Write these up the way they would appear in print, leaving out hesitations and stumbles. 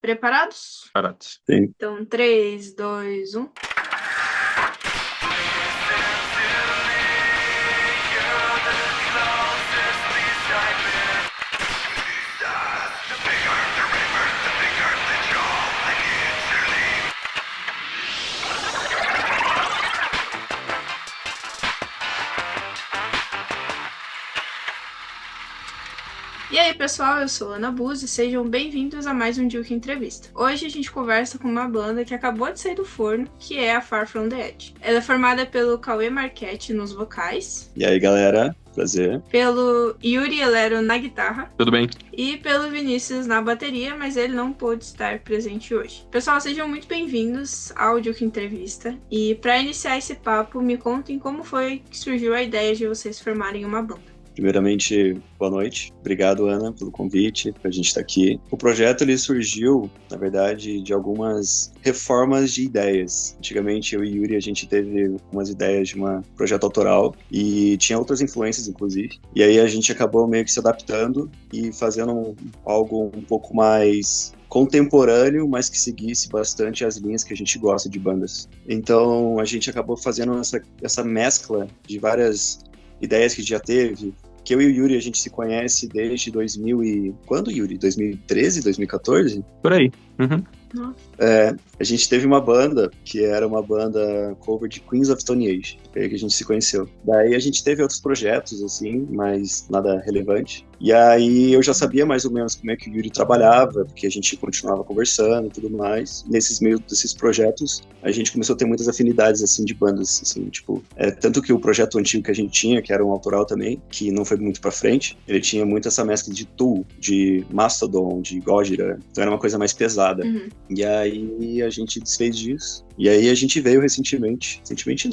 Preparados? Parados. Sim. Então, 3, 2, 1. E aí, pessoal, eu sou Ana Buz e sejam bem-vindos a mais um Duke Entrevista. Hoje a gente conversa com uma banda que acabou de sair do forno, que é a Far From The Edge. Ela é formada pelo Cauê Marchetti nos vocais. E aí, galera? Prazer. Pelo Yuri Elero na guitarra. Tudo bem? E pelo Vinícius na bateria, mas ele não pôde estar presente hoje. Pessoal, sejam muito bem-vindos ao Duke Entrevista. E para iniciar esse papo, me contem como foi que surgiu a ideia de vocês formarem uma banda. Primeiramente, boa noite. Obrigado, Ana, pelo convite, pra gente estar aqui. O projeto, ele surgiu, na verdade, de algumas reformas de ideias. Antigamente, eu e Yuri, a gente teve umas ideias de um projeto autoral e tinha outras influências, inclusive. E aí a gente acabou meio que se adaptando e fazendo algo um pouco mais contemporâneo, mas que seguisse bastante as linhas que a gente gosta de bandas. Então, a gente acabou fazendo essa mescla de várias ideias que já teve, que eu e o Yuri, a gente se conhece desde 2000 e... Quando, Yuri? 2013, 2014? Por aí. Uhum. A gente teve uma banda, que era uma banda cover de Queens of Stone Age, que a gente se conheceu. Daí a gente teve outros projetos, assim, mas nada relevante. E aí eu já sabia mais ou menos como é que o Yuri trabalhava, porque a gente continuava conversando e tudo mais. Nesses meios desses projetos, a gente começou a ter muitas afinidades, assim, de bandas, assim, tipo... tanto que o projeto antigo que a gente tinha, que era um autoral também, que não foi muito pra frente, ele tinha muito essa mescla de Tool, de Mastodon, de Gojira. Então era uma coisa mais pesada. Uhum. E aí a gente desfez disso. E aí a gente veio recentemente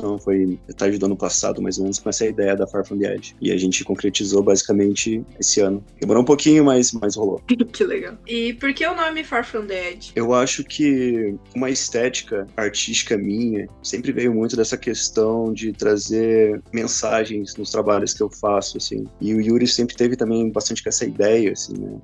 não, foi metade do ano passado, mais ou menos, com essa ideia da Far From The Edge. E a gente concretizou basicamente esse ano. Demorou um pouquinho, mas rolou. Que legal. E por que o nome Far From The Edge? Eu acho que uma estética artística minha sempre veio muito dessa questão de trazer mensagens nos trabalhos que eu faço, assim. E o Yuri sempre teve também bastante com essa ideia, assim, né?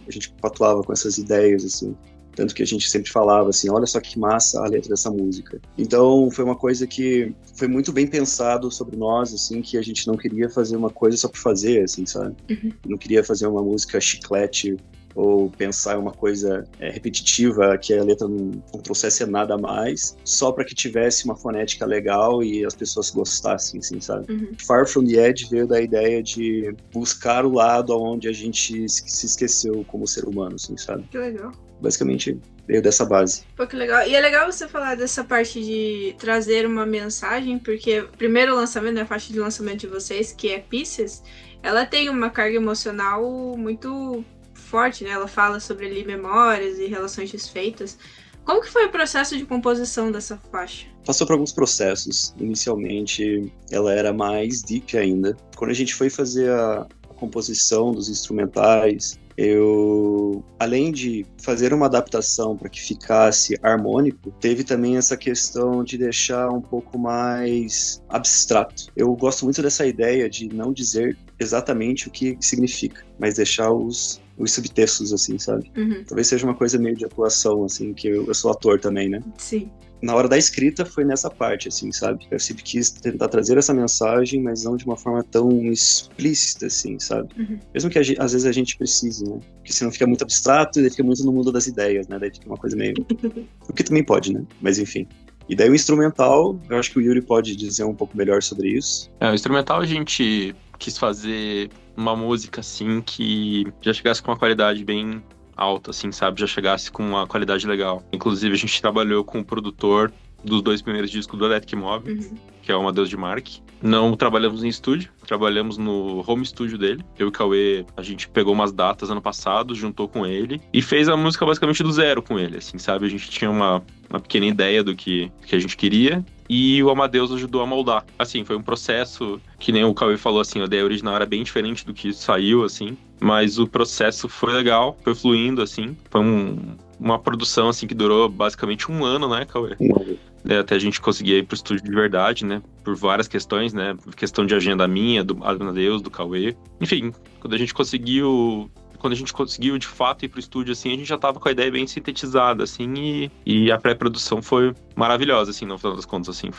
A gente patuava com essas ideias, assim. Tanto que a gente sempre falava assim, olha só que massa a letra dessa música. Então foi uma coisa que foi muito bem pensado sobre nós, assim, que a gente não queria fazer uma coisa só por fazer, assim, sabe? Uhum. Não queria fazer uma música chiclete ou pensar em uma coisa repetitiva, que a letra não trouxesse nada a mais, só para que tivesse uma fonética legal e as pessoas gostassem, assim, sabe? Uhum. Far From The Edge veio da ideia de buscar o lado onde a gente se esqueceu como ser humano, assim, sabe? Que legal. Basicamente veio dessa base. Pô, que legal. E é legal você falar dessa parte de trazer uma mensagem, porque o primeiro lançamento, né, a faixa de lançamento de vocês, que é Pieces, ela tem uma carga emocional muito forte, né? Ela fala sobre ali memórias e relações desfeitas. Como que foi o processo de composição dessa faixa? Passou por alguns processos. Inicialmente, ela era mais deep ainda. Quando a gente foi fazer a composição dos instrumentais, eu, além de fazer uma adaptação para que ficasse harmônico, teve também essa questão de deixar um pouco mais abstrato. Eu gosto muito dessa ideia de não dizer exatamente o que significa, mas deixar os subtextos, assim, sabe? Uhum. Talvez seja uma coisa meio de atuação, assim, que eu sou ator também, né? Sim. Na hora da escrita foi nessa parte, assim, sabe? Eu sempre quis tentar trazer essa mensagem, mas não de uma forma tão explícita, assim, sabe? Uhum. Mesmo que às vezes a gente precise, né? Porque senão fica muito abstrato e daí fica muito no mundo das ideias, né? Daí fica uma coisa meio... O que também pode, né? Mas enfim. E daí o instrumental, eu acho que o Yuri pode dizer um pouco melhor sobre isso. O instrumental a gente quis fazer uma música, assim, que já chegasse com uma qualidade bem alta, assim, sabe? Já chegasse com uma qualidade legal. Inclusive, a gente trabalhou com o produtor dos 2 primeiros discos do Electric Mob, que é o Amadeus de Mark. Não trabalhamos em estúdio, trabalhamos no home studio dele. Eu e o Cauê, a gente pegou umas datas ano passado, juntou com ele e fez a música basicamente do zero com ele, assim, sabe? A gente tinha uma pequena ideia do que a gente queria e o Amadeus ajudou a moldar. Assim, foi um processo que nem o Cauê falou, assim, a ideia original era bem diferente do que saiu, assim, mas o processo foi legal, foi fluindo, assim. Foi uma produção, assim, que durou basicamente 1 ano, né, Cauê? Até a gente conseguir ir pro estúdio de verdade, né? Por várias questões, né? Questão de agenda minha, do Amadeus, do Cauê. Enfim, quando a gente conseguiu quando a gente conseguiu de fato ir pro estúdio, assim, a gente já tava com a ideia bem sintetizada, assim, e a pré-produção foi maravilhosa, assim, no final das contas, assim,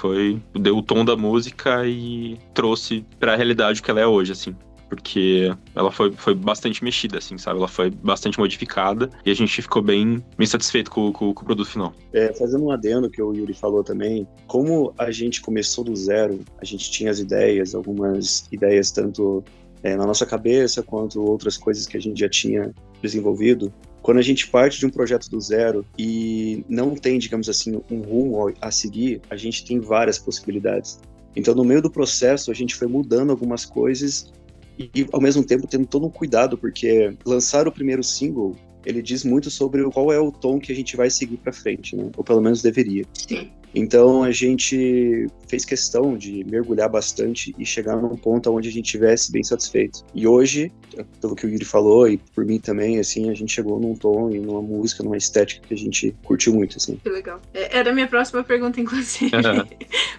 deu o tom da música e trouxe pra realidade o que ela é hoje, assim. Porque ela foi bastante mexida, assim, sabe? Ela foi bastante modificada e a gente ficou bem satisfeito com o produto final. Fazendo um adendo que o Yuri falou também, como a gente começou do zero, a gente tinha as ideias, algumas ideias tanto na nossa cabeça quanto outras coisas que a gente já tinha desenvolvido. Quando a gente parte de um projeto do zero e não tem, digamos assim, um rumo a seguir, a gente tem várias possibilidades. Então, no meio do processo, a gente foi mudando algumas coisas e ao mesmo tempo tendo todo um cuidado, porque lançar o primeiro single, ele diz muito sobre qual é o tom que a gente vai seguir para frente, né? Ou pelo menos deveria. Sim. Então a gente fez questão de mergulhar bastante e chegar num ponto onde a gente estivesse bem satisfeito. E hoje, pelo que o Yuri falou e por mim também, assim, a gente chegou num tom e numa música, numa estética que a gente curtiu muito, assim. Que legal. Era a minha próxima pergunta, inclusive.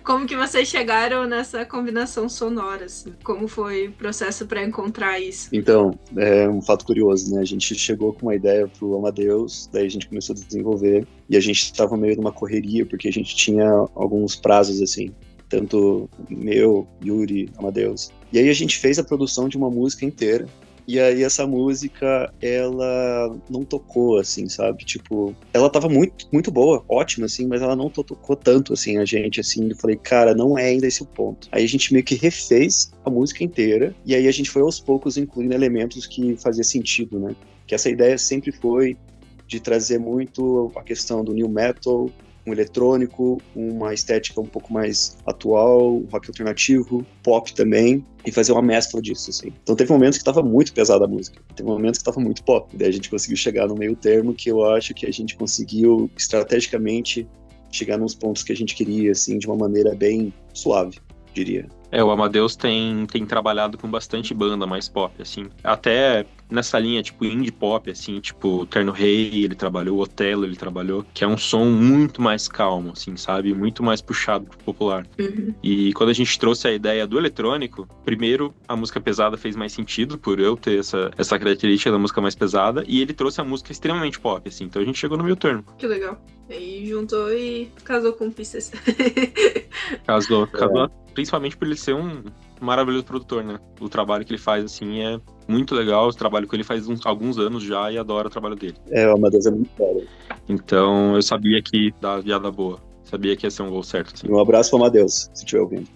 Como que vocês chegaram nessa combinação sonora, assim? Como foi o processo para encontrar isso? Então, é um fato curioso, né? A gente chegou com uma ideia pro Amadeus, daí a gente começou a desenvolver e a gente estava meio numa correria, porque a gente tinha alguns prazos, assim, tanto meu, Yuri, Amadeus. E aí a gente fez a produção de uma música inteira, e aí essa música, ela não tocou, assim, sabe? Tipo, ela tava muito, muito boa, ótima, assim, mas ela não tocou tanto, assim, a gente, assim. Eu falei, cara, não é ainda esse o ponto. Aí a gente meio que refez a música inteira, e aí a gente foi aos poucos incluindo elementos que fazia sentido, né? Que essa ideia sempre foi de trazer muito a questão do new metal, um eletrônico, uma estética um pouco mais atual, rock alternativo, pop também, e fazer uma mescla disso, assim. Então teve momentos que estava muito pesada a música, teve momentos que estava muito pop, daí a gente conseguiu chegar no meio termo, que eu acho que a gente conseguiu estrategicamente chegar nos pontos que a gente queria, assim, de uma maneira bem suave, diria. O Amadeus tem trabalhado com bastante banda mais pop, assim. Até nessa linha, tipo, indie pop, assim, tipo, Terno Rei, ele trabalhou, Otelo, ele trabalhou, que é um som muito mais calmo, assim, sabe? Muito mais puxado pro popular. Uhum. E quando a gente trouxe a ideia do eletrônico, primeiro, a música pesada fez mais sentido, por eu ter essa característica da música mais pesada, e ele trouxe a música extremamente pop, assim. Então a gente chegou no meio termo. Que legal. Aí juntou e casou com o Pisces. Casou, principalmente por ele ser um maravilhoso produtor, né? O trabalho que ele faz, assim, é muito legal. O trabalho que ele faz alguns anos já e adoro o trabalho dele. O Amadeus é muito sério. Então, eu sabia que ia dar boa. Sabia que ia ser um gol certo, assim. Um abraço pro Amadeus, se estiver ouvindo.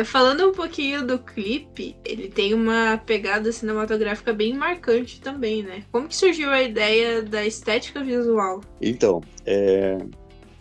Falando um pouquinho do clipe, ele tem uma pegada cinematográfica bem marcante também, né? Como que surgiu a ideia da estética visual? Então,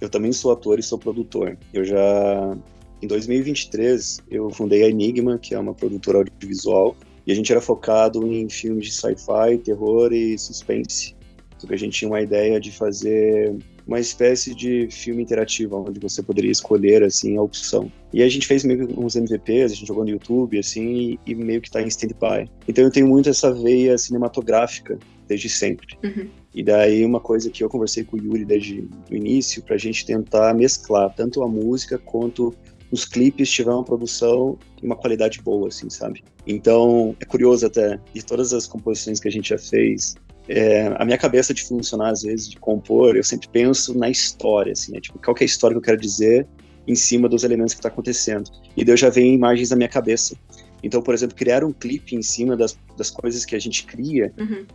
eu também sou ator e sou produtor. Em 2023, eu fundei a Enigma, que é uma produtora audiovisual, e a gente era focado em filmes de sci-fi, terror e suspense. Só que a gente tinha uma ideia de fazer uma espécie de filme interativo, onde você poderia escolher, assim, a opção. E a gente fez meio que uns MVPs, a gente jogou no YouTube, assim, e meio que tá em stand-by. Então eu tenho muito essa veia cinematográfica desde sempre. Uhum. E daí uma coisa que eu conversei com o Yuri desde o início, pra gente tentar mesclar tanto a música quanto os clipes tiver uma produção e uma qualidade boa, assim, sabe? Então, é curioso até, de todas as composições que a gente já fez, a minha cabeça de funcionar, às vezes, de compor, eu sempre penso na história, assim, né? Tipo, qual que é a história que eu quero dizer em cima dos elementos que tá acontecendo. E daí eu já venho imagens na minha cabeça. Então, por exemplo, criar um clipe em cima das coisas que a gente cria, Uhum.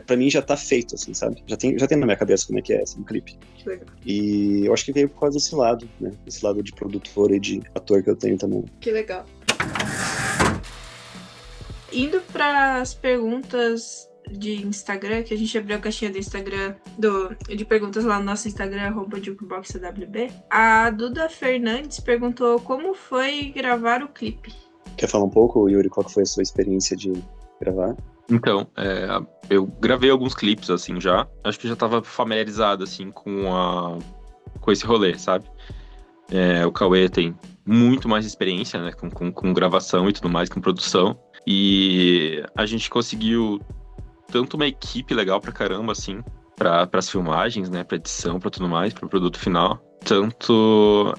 Pra mim já tá feito, assim, sabe? Já tem na minha cabeça como é que é, assim, um clipe. Que legal. E eu acho que veio por causa desse lado, né? Esse lado de produtor e de ator que eu tenho também. Que legal. Indo para as perguntas de Instagram, que a gente abriu a caixinha do Instagram, de perguntas lá no nosso Instagram, @jukeboxawb. A Duda Fernandes perguntou como foi gravar o clipe. Quer falar um pouco, Yuri, qual que foi a sua experiência de gravar? Então, eu gravei alguns clipes, assim, já. Acho que já tava familiarizado, assim, com esse rolê, sabe? O Cauê tem muito mais experiência, né, com gravação e tudo mais, com produção. E a gente conseguiu tanto uma equipe legal pra caramba, assim, para as filmagens, né, pra edição, pra tudo mais, pro produto final. Tanto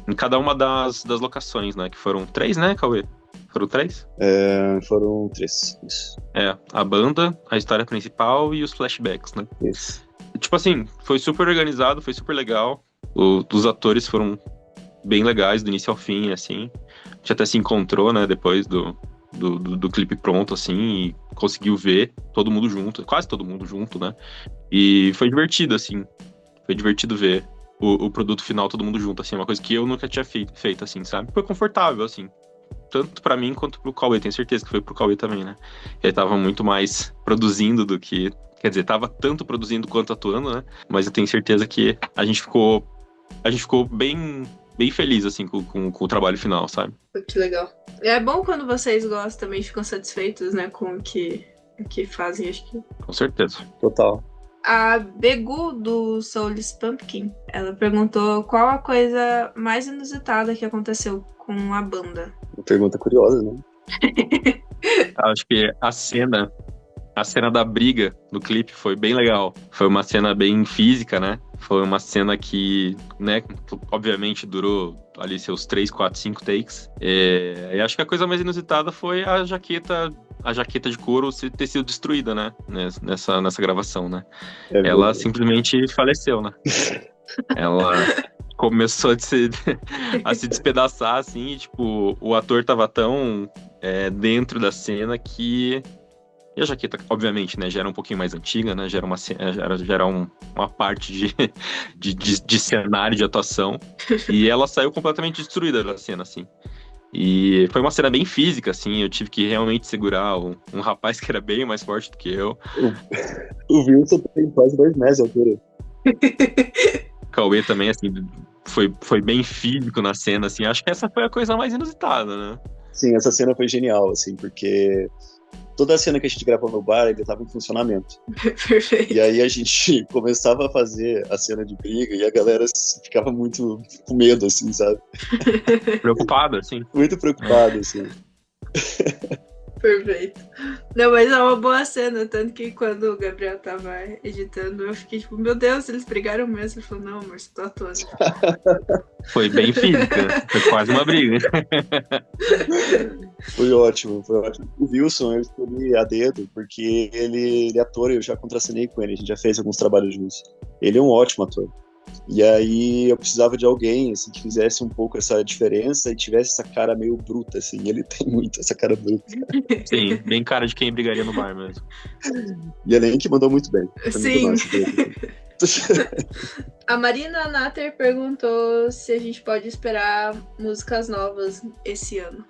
em cada uma das locações, né, que foram 3, né, Cauê? Foram 3? Foram 3, isso. A banda, a história principal e os flashbacks, né? Isso. Tipo assim, foi super organizado, foi super legal. Os atores foram bem legais, do início ao fim, assim. A gente até se encontrou, né, depois do clipe pronto, assim, e conseguiu ver todo mundo junto, quase todo mundo junto, né? E foi divertido, assim. Foi divertido ver o produto final todo mundo junto, assim. Uma coisa que eu nunca tinha feito, assim, sabe? Foi confortável, assim. Tanto pra mim quanto pro Cauê. Tenho certeza que foi pro Cauê também, né? Ele tava muito mais produzindo do que... Quer dizer, tava tanto produzindo quanto atuando, né? Mas eu tenho certeza que a gente ficou bem feliz, assim, com o trabalho final, sabe? Que legal. É bom quando vocês gostam também, ficam satisfeitos, né, com o que fazem, acho que. Com certeza. Total. A Begu, do Soulless Pumpkin, ela perguntou qual a coisa mais inusitada que aconteceu com a banda. Uma pergunta curiosa, né? Acho que a cena da briga no clipe foi bem legal. Foi uma cena bem física, né? Foi uma cena que, né, obviamente durou ali seus 3, 4, 5 takes. E acho que a coisa mais inusitada foi a jaqueta de couro ter sido destruída, né? Nessa gravação, né? Ela simplesmente faleceu, né? Ela começou a se despedaçar, assim, e, tipo, o ator tava tão dentro da cena que... E a jaqueta, obviamente, né, já era um pouquinho mais antiga, né, já era uma parte de cenário, de atuação, e ela saiu completamente destruída da cena, assim. E foi uma cena bem física, assim, eu tive que realmente segurar um rapaz que era bem mais forte do que eu. O Wilson tem quase 2 metros de altura. O Cauê também, assim, foi bem físico na cena, assim, acho que essa foi a coisa mais inusitada, né? Sim, essa cena foi genial, assim, porque... Toda a cena que a gente gravou no bar ainda estava em funcionamento. Perfeito. E aí a gente começava a fazer a cena de briga e a galera ficava muito com medo, assim, sabe? Preocupada, assim. Muito preocupada, assim. Perfeito. Não, mas é uma boa cena, tanto que quando o Gabriel tava editando, eu fiquei tipo, meu Deus, eles brigaram mesmo. Ele falou, não, amor, você tá atuando. Foi bem física, foi quase uma briga. Foi ótimo, foi ótimo. O Wilson, eu escolhi a dedo, porque ele é ator, eu já contracenei com ele, a gente já fez alguns trabalhos juntos. Ele é um ótimo ator. E aí eu precisava de alguém, assim, que fizesse um pouco essa diferença e tivesse essa cara meio bruta, assim. Ele tem muito essa cara bruta. Sim, bem cara de quem brigaria no bar mesmo. E além que mandou muito bem. Foi Sim. Muito massa. A Marina Natter perguntou se a gente pode esperar músicas novas esse ano.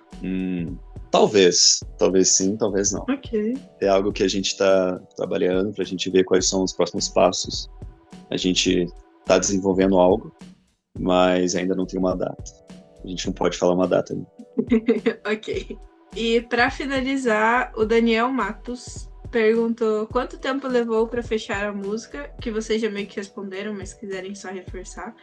Talvez sim, talvez não. Ok. É algo que a gente está trabalhando pra gente ver quais são os próximos passos. A gente tá desenvolvendo algo, mas ainda não tem uma data. A gente não pode falar uma data ainda. Ok. E pra finalizar, o Daniel Matos perguntou quanto tempo levou pra fechar a música, que vocês já meio que responderam, mas quiserem só reforçar.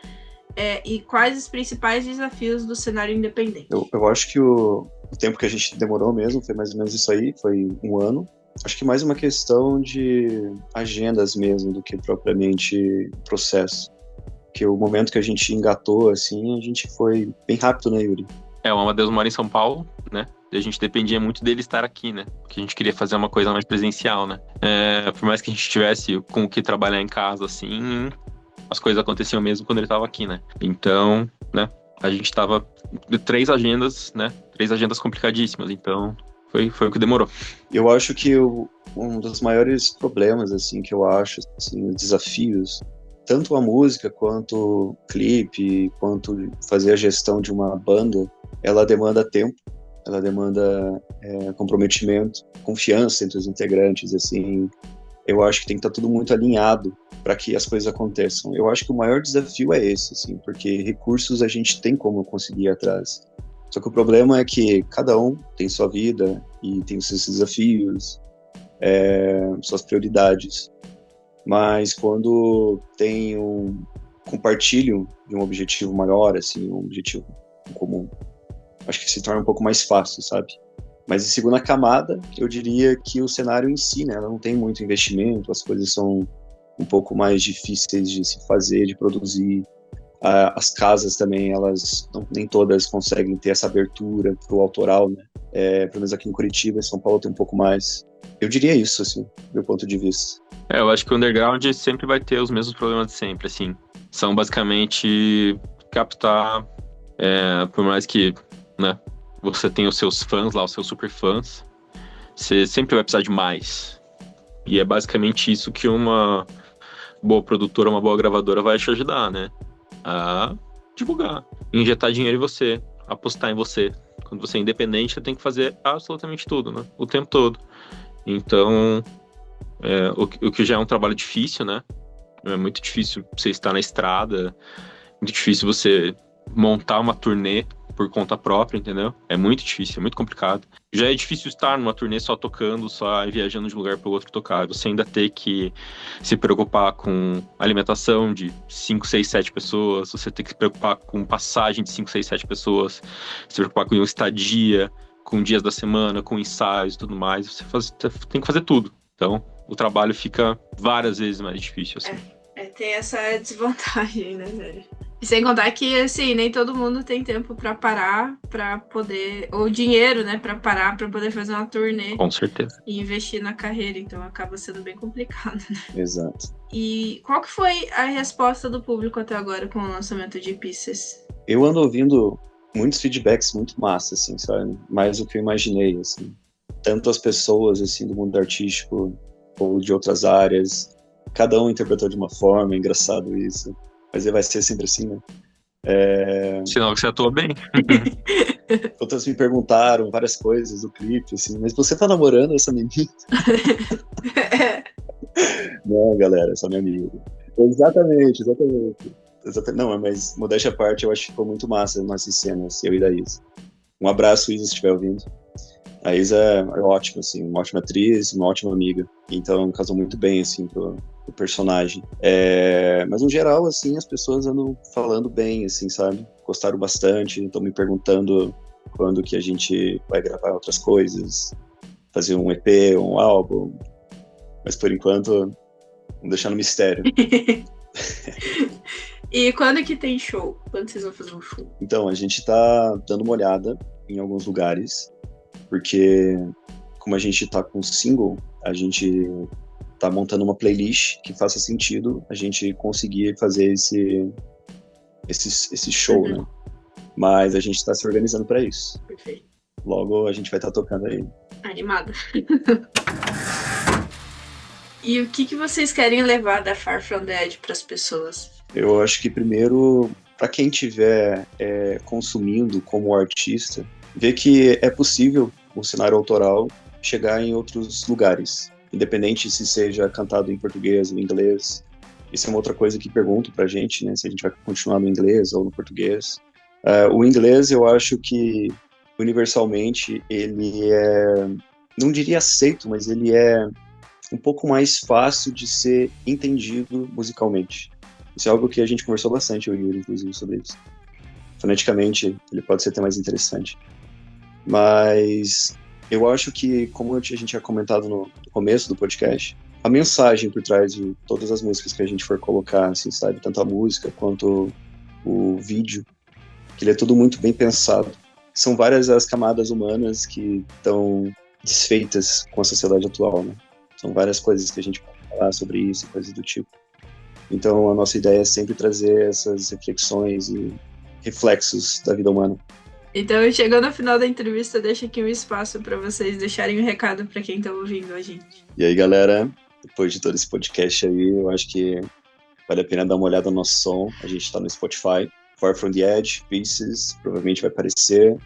E quais os principais desafios do cenário independente? Eu acho que o tempo que a gente demorou mesmo foi mais ou menos isso aí, foi 1 ano. Acho que mais uma questão de agendas mesmo do que propriamente processo. Porque o momento que a gente engatou, assim, a gente foi bem rápido, né, Yuri? O Amadeus mora em São Paulo, né? E a gente dependia muito dele estar aqui, né? Porque a gente queria fazer uma coisa mais presencial, né? Por mais que a gente tivesse com o que trabalhar em casa, assim, as coisas aconteciam mesmo quando ele estava aqui, né? Então, né? A gente tava 3 agendas, né? 3 agendas complicadíssimas, então foi o que demorou. Eu acho que um dos maiores problemas, assim, que eu acho, assim, os desafios, tanto a música quanto o clipe, quanto fazer a gestão de uma banda, ela demanda tempo, ela demanda comprometimento, confiança entre os integrantes, assim. Eu acho que tem que estar tudo muito alinhado para que as coisas aconteçam. Eu acho que o maior desafio é esse, assim, porque recursos a gente tem como conseguir ir atrás. Só que o problema é que cada um tem sua vida e tem os seus desafios, suas prioridades. Mas quando tem compartilho de um objetivo maior, assim, um objetivo comum, acho que se torna um pouco mais fácil, sabe? Mas em segunda camada, eu diria que o cenário em si, né, ela não tem muito investimento, as coisas são um pouco mais difíceis de se fazer, de produzir. As casas também, elas nem todas conseguem ter essa abertura pro autoral, né? Pelo menos aqui em Curitiba, em São Paulo tem um pouco mais. Eu diria isso, assim, do meu ponto de vista. Eu acho que o underground sempre vai ter os mesmos problemas de sempre, assim. São basicamente captar, por mais que, né, você tenha os seus fãs lá, os seus super fãs, você sempre vai precisar de mais. E é basicamente isso que uma boa produtora, uma boa gravadora vai te ajudar, né? A divulgar, injetar dinheiro em você, apostar em você. Quando você é independente, você tem que fazer absolutamente tudo, né? O tempo todo. Então, o que já é um trabalho difícil, né? É muito difícil você estar na estrada, muito difícil você montar uma turnê por conta própria, entendeu? É muito difícil, é muito complicado. Já é difícil estar numa turnê só tocando, só viajando de um lugar para o outro tocar. Você ainda ter que se preocupar com alimentação de 5, 6, 7 pessoas, você tem que se preocupar com passagem de 5, 6, 7 pessoas, se preocupar com estadia, com dias da semana, com ensaios e tudo mais. Você tem que fazer tudo. Então, o trabalho fica várias vezes mais difícil, assim. Tem essa desvantagem, né, velho? E sem contar que, assim, nem todo mundo tem tempo pra parar, pra poder... Ou dinheiro, né, pra parar, pra poder fazer uma turnê. Com certeza. E investir na carreira, então acaba sendo bem complicado, né? Exato. E qual que foi a resposta do público até agora com o lançamento de Pieces? Eu ando ouvindo muitos feedbacks muito massa, assim, sabe? Mais do que eu imaginei, assim. Tanto as pessoas, assim, do mundo artístico ou de outras áreas, cada um interpretou de uma forma, é engraçado isso. Mas vai ser sempre assim, né? Sinal que você atua bem. Outras me perguntaram várias coisas do clipe, assim, mas você tá namorando essa menina? Não, galera, essa é minha amiga. Exatamente. Não, mas modéstia à parte, eu acho que ficou muito massa as nossas cenas, eu e da Isa. Um abraço, Isa, se estiver ouvindo. A Isa é ótima, assim, uma ótima atriz, uma ótima amiga. Então, casou muito bem, assim, pro personagem. Mas, no geral, assim, as pessoas andam falando bem, assim, sabe? Gostaram bastante, estão me perguntando quando que a gente vai gravar outras coisas, fazer um EP, um álbum. Mas, por enquanto, vamos deixar no mistério. E quando que tem show? Quando vocês vão fazer um show? Então, a gente tá dando uma olhada em alguns lugares, porque como a gente tá com single, a gente tá montando uma playlist que faça sentido a gente conseguir fazer esse show, né? Mas a gente tá se organizando para isso. Perfeito. Logo a gente vai estar tocando aí. Animada. E o que vocês querem levar da Far From The Edge pras pessoas? Eu acho que primeiro, para quem estiver consumindo como artista, ver que é possível o cenário autoral chegar em outros lugares, independente se seja cantado em português ou em inglês. Isso é uma outra coisa que pergunto pra gente, né, se a gente vai continuar no inglês ou no português. O inglês, eu acho que, universalmente, ele é, não diria aceito, mas ele é um pouco mais fácil de ser entendido musicalmente. Isso é algo que a gente conversou bastante, eu e o Yuri, inclusive, sobre isso. Foneticamente, ele pode ser até mais interessante. Mas eu acho que, como a gente tinha comentado no começo do podcast, a mensagem por trás de todas as músicas que a gente for colocar, assim, sabe? Tanto a música quanto o vídeo, que ele é tudo muito bem pensado. São várias as camadas humanas que estão desfeitas com a sociedade atual, né? São várias coisas que a gente pode falar sobre isso, coisas do tipo. Então, a nossa ideia é sempre trazer essas reflexões e reflexos da vida humana. Então, chegando ao final da entrevista, deixo aqui um espaço para vocês deixarem um recado para quem está ouvindo a gente. E aí, galera, depois de todo esse podcast aí, eu acho que vale a pena dar uma olhada no nosso som. A gente está no Spotify, Far From The Edge, Pieces, provavelmente vai aparecer.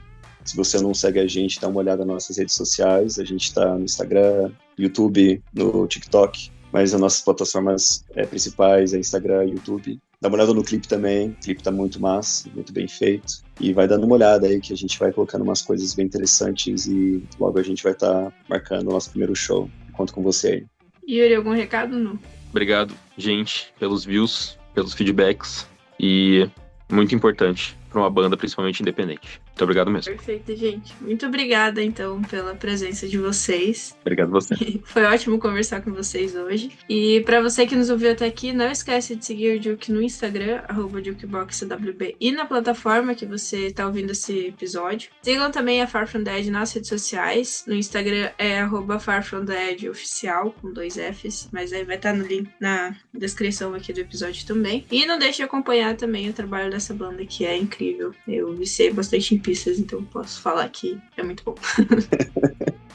Se você não segue a gente, dá uma olhada nas nossas redes sociais. A gente está no Instagram, YouTube, no TikTok. Mas as nossas plataformas principais é Instagram e YouTube. Dá uma olhada no clipe também. O clipe tá muito massa, muito bem feito. E vai dando uma olhada aí que a gente vai colocando umas coisas bem interessantes e logo a gente vai estar marcando o nosso primeiro show. Conto com você aí. Yuri, algum recado, não? Obrigado, gente, pelos views, pelos feedbacks. E muito importante para uma banda, principalmente independente. Muito obrigado mesmo. Perfeito, gente. Muito obrigada, então, pela presença de vocês. Obrigado a você. Foi ótimo conversar com vocês hoje. E pra você que nos ouviu até aqui, não esquece de seguir o Duke no Instagram, @JukeBoxWB, e na plataforma que você tá ouvindo esse episódio. Sigam também a Far From Dead nas redes sociais. No Instagram é @FarFromDeadOficial, com 2 Fs, mas aí vai estar no link na descrição aqui do episódio também. E não deixe de acompanhar também o trabalho dessa banda, que é incrível. Eu viciei bastante em pistas, então posso falar que é muito bom.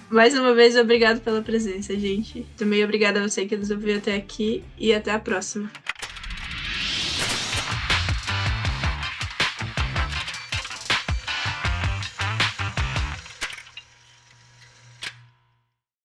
Mais uma vez, obrigado pela presença, gente. Também obrigada a você que nos ouviu até aqui e até a próxima.